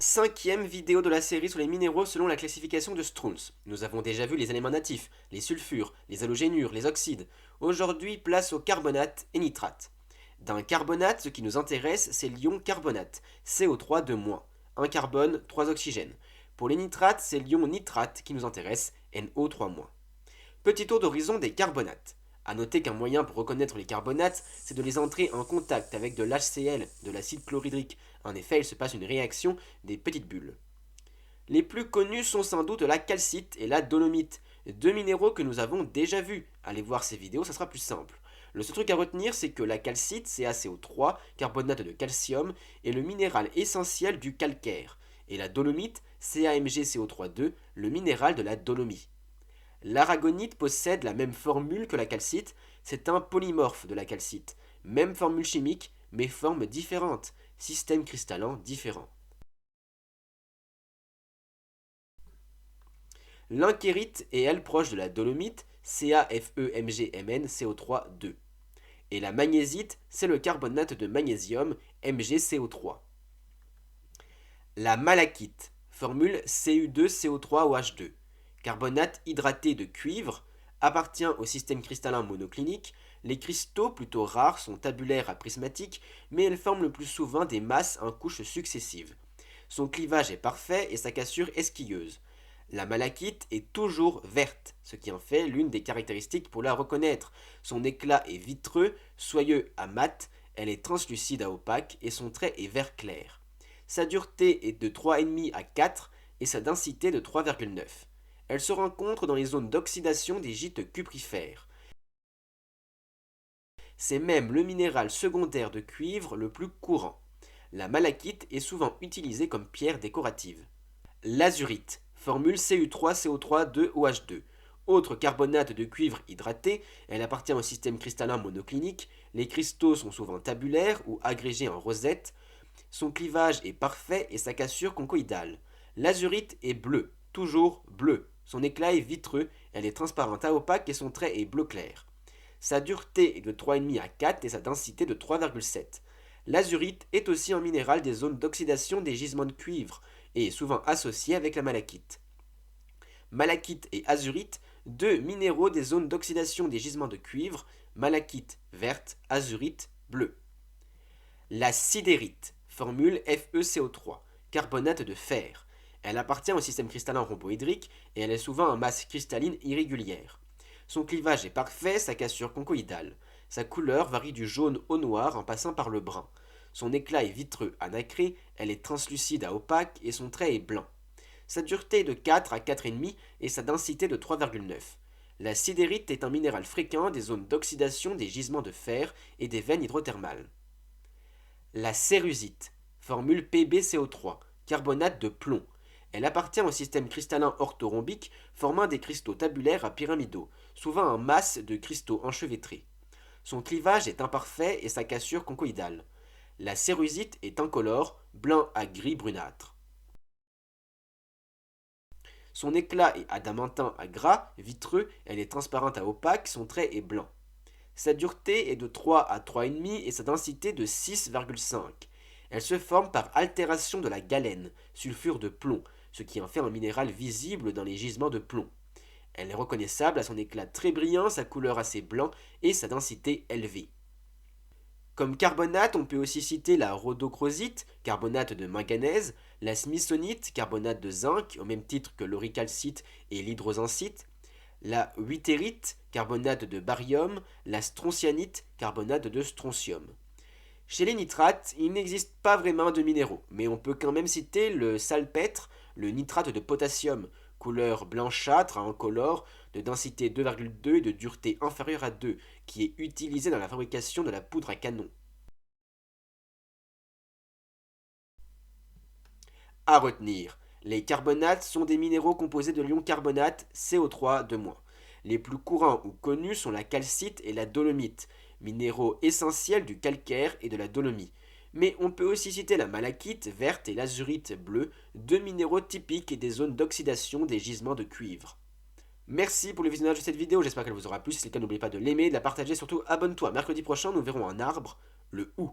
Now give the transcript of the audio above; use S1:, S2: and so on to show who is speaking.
S1: 5e vidéo de la série sur les minéraux selon la classification de Strunz. Nous avons déjà vu les éléments natifs, les sulfures, les halogénures, les oxydes. Aujourd'hui, place aux carbonates et nitrates. D'un carbonate, ce qui nous intéresse, c'est l'ion carbonate, CO3 de moins. Un carbone, 3 oxygènes. Pour les nitrates, c'est l'ion nitrate qui nous intéresse, NO3-. Petit tour d'horizon des carbonates. A noter qu'un moyen pour reconnaître les carbonates, c'est de les entrer en contact avec de l'HCl, de l'acide chlorhydrique. En effet, il se passe une réaction des petites bulles. Les plus connus sont sans doute la calcite et la dolomite, deux minéraux que nous avons déjà vus. Allez voir ces vidéos, ça sera plus simple. Le seul truc à retenir, c'est que la calcite, CaCO3, carbonate de calcium, est le minéral essentiel du calcaire, et la dolomite, CaMgCO3,2, le minéral de la dolomie. L'aragonite possède la même formule que la calcite, c'est un polymorphe de la calcite. Même formule chimique, mais forme différente, système cristallin différent. L'inkérite est elle proche de la dolomite, CaFeMgMnCO3,2. Et la magnésite, c'est le carbonate de magnésium, MgCO3. La malachite, formule Cu2CO3OH2. Carbonate hydraté de cuivre, appartient au système cristallin monoclinique. Les cristaux, plutôt rares, sont tabulaires à prismatiques, mais elles forment le plus souvent des masses en couches successives. Son clivage est parfait et sa cassure est skieuse. La malachite est toujours verte, ce qui en fait l'une des caractéristiques pour la reconnaître. Son éclat est vitreux, soyeux à mat, elle est translucide à opaque et son trait est vert clair. Sa dureté est de 3,5 à 4 et sa densité de 3,9. Elle se rencontre dans les zones d'oxydation des gîtes cuprifères. C'est même le minéral secondaire de cuivre le plus courant. La malachite est souvent utilisée comme pierre décorative. L'azurite, formule Cu3CO3,2OH2. Autre carbonate de cuivre hydraté, elle appartient au système cristallin monoclinique. Les cristaux sont souvent tabulaires ou agrégés en rosette. Son clivage est parfait et sa cassure conchoïdale. L'azurite est bleue, toujours bleue. Son éclat est vitreux, elle est transparente à opaque et son trait est bleu clair. Sa dureté est de 3,5 à 4 et sa densité de 3,7. L'azurite est aussi un minéral des zones d'oxydation des gisements de cuivre et est souvent associé avec la malachite. Malachite et azurite, deux minéraux des zones d'oxydation des gisements de cuivre, malachite verte, azurite bleue. La sidérite, formule FeCO3, carbonate de fer. Elle appartient au système cristallin rhomboédrique et elle est souvent en masse cristalline irrégulière. Son clivage est parfait, sa cassure conchoïdale. Sa couleur varie du jaune au noir en passant par le brun. Son éclat est vitreux à nacré, elle est translucide à opaque et son trait est blanc. Sa dureté est de 4 à 4,5 et sa densité de 3,9. La sidérite est un minéral fréquent des zones d'oxydation des gisements de fer et des veines hydrothermales. La cérusite, formule PbCO3, carbonate de plomb. Elle appartient au système cristallin orthorhombique, formant des cristaux tabulaires à pyramidaux, souvent en masse de cristaux enchevêtrés. Son clivage est imparfait et sa cassure conchoïdale. La cérusite est incolore, blanc à gris brunâtre. Son éclat est adamantin à gras, vitreux, elle est transparente à opaque, son trait est blanc. Sa dureté est de 3 à 3,5 et sa densité de 6,5. Elle se forme par altération de la galène, sulfure de plomb, ce qui en fait un minéral visible dans les gisements de plomb. Elle est reconnaissable à son éclat très brillant, sa couleur assez blanc et sa densité élevée. Comme carbonate, on peut aussi citer la rhodochrosite, carbonate de manganèse, la smithsonite, carbonate de zinc, au même titre que l'auricalcite et l'hydrozincite, la witherite, carbonate de barium, la strontianite, carbonate de strontium. Chez les nitrates, il n'existe pas vraiment de minéraux, mais on peut quand même citer le salpêtre, le nitrate de potassium, couleur blanchâtre à incolore, de densité 2,2 et de dureté inférieure à 2, qui est utilisé dans la fabrication de la poudre à canon. À retenir, les carbonates sont des minéraux composés de l'ion carbonate CO3 de-. Les plus courants ou connus sont la calcite et la dolomite, minéraux essentiels du calcaire et de la dolomie. Mais on peut aussi citer la malachite verte et l'azurite bleue, deux minéraux typiques des zones d'oxydation des gisements de cuivre. Merci pour le visionnage de cette vidéo, j'espère qu'elle vous aura plu. Si c'est le cas, n'oubliez pas de l'aimer, de la partager, surtout abonne-toi. Mercredi prochain, nous verrons un arbre, le hou.